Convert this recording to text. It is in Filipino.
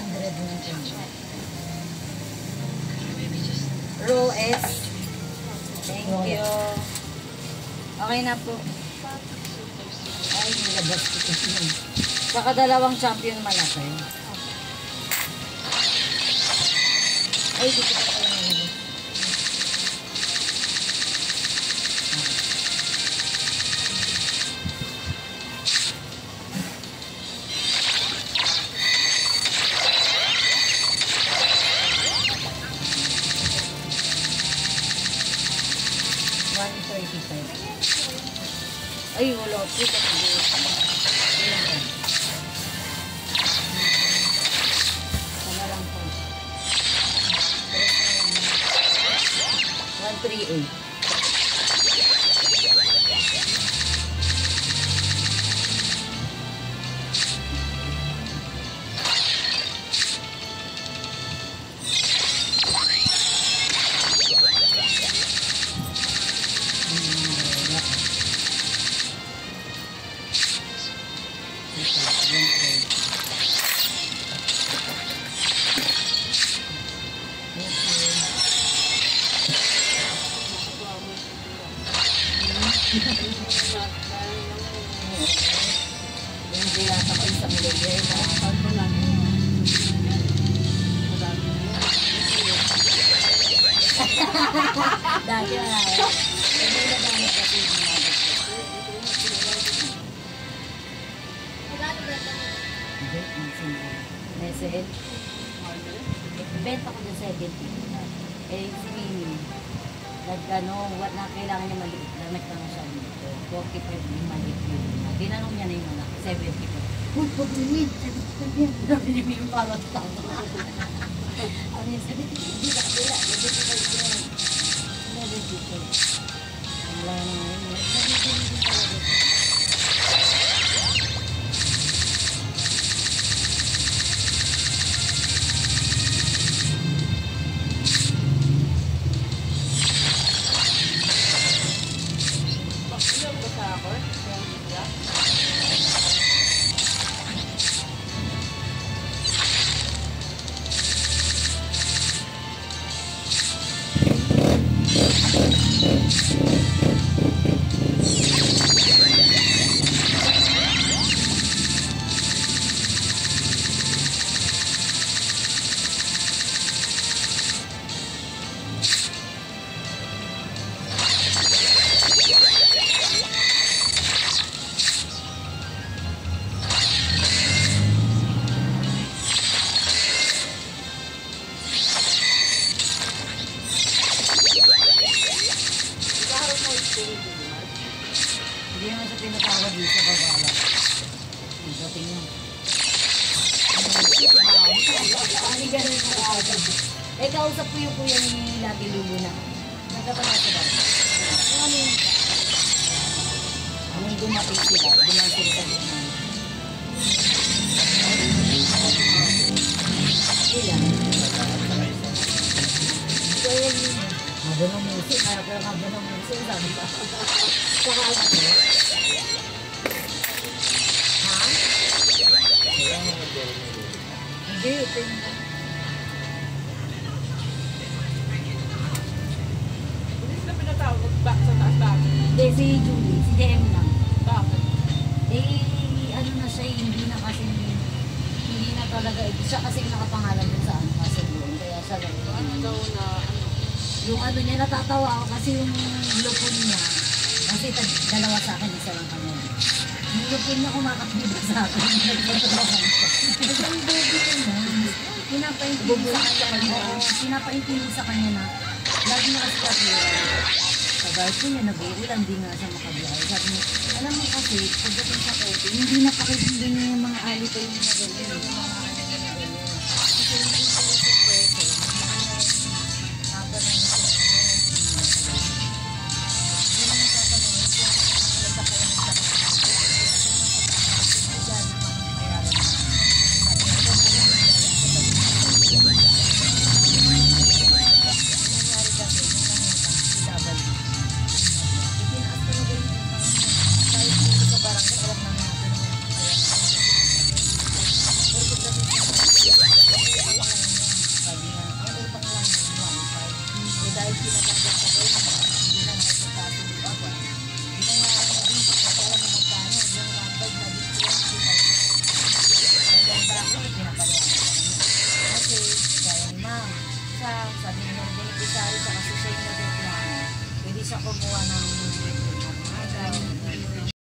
na siya. Row S. Thank you. Okay na po. Ay, nilabas ko ito. Saka dalawang champion malaki. Ay, dito pa pala nilabas. 135. Ay, wala po. Sana lang po. 138. Dati wala eh. Message. Benta ko ng 70. Eh, si Mimi. Nagkano, what na kailangan niya maliit. Nagkano siya dito. 45 yung maliit yun. Tinanong niya na yung anak. 70 ko. Huwag po limit. Sabi ni Mimi parang tama. Ano yung 70? Hindi ka kapila. 75. Wala na ngayon. 70 talaga. Hindi naman siya pinatawag dito sa babala. Dito, tingnan. Ano ganun po agad? Eh, kausap ko yung kuya ni Lati Lulu na. Nagkapala sa ba? Ano yun? Anong dumating sila? Dumating sila sa gitna. Ilan? So, yun. Haba ng musik. Kaya pero haba ng musik. Sabi pa. Saka ano ko? Ha? Hindi. Hindi sila pinatawag back sa taas back. Hindi, si Julie. Si JM lang. Bakit? Eh, ano na siya, hindi na kasi, hindi na talaga, siya kasi nakapangalan dun sa ano, kasi doon, kaya siya lang. Ano daw na, ano? Yung ano niya, natatawa ako kasi yung lupon niya, kasi dalawa sa akin, isa lang kanya. Yung lupon niya kumakakita sa akin, nagpatawakan ko. Kasi ang baby ko na, pinapaintindi sa kanya, pinapaintindi sa kanya na, lagi na kasi kapira. Sa guard ko niya, nag-uulan, di nga siya makabiyahe. Sabi niya, alam mo kasi, pagdating sa kote, hindi napakinggan niya yung mga alito yung mga ganyan. Yung mga ano na ganyan. Kasi yung interested person, nakatanong siya. Hindi naman tatanong siya. Nagta kayo ng sakit. Hindi dyan naman ang mayaran na. Sabi niya, ito na lang. Nangyari kasi, nung nangutang, si Dabal. Itinaas talaga yung kahit dito sa barangay, alam namin natin yung kaya. Porque kasi dahil pinatanggap sa kayo, hindi na nakasakaso di ba ba? Binayaran na din kung alam mo magkano, yung rambag na din 20,000. Kaya bakit pinaparehan sa kanya? Kasi, kaya ni ma'am, sabi ng beneficiary sa kasi siya yung nagreklamo, pwede siya kumuha ng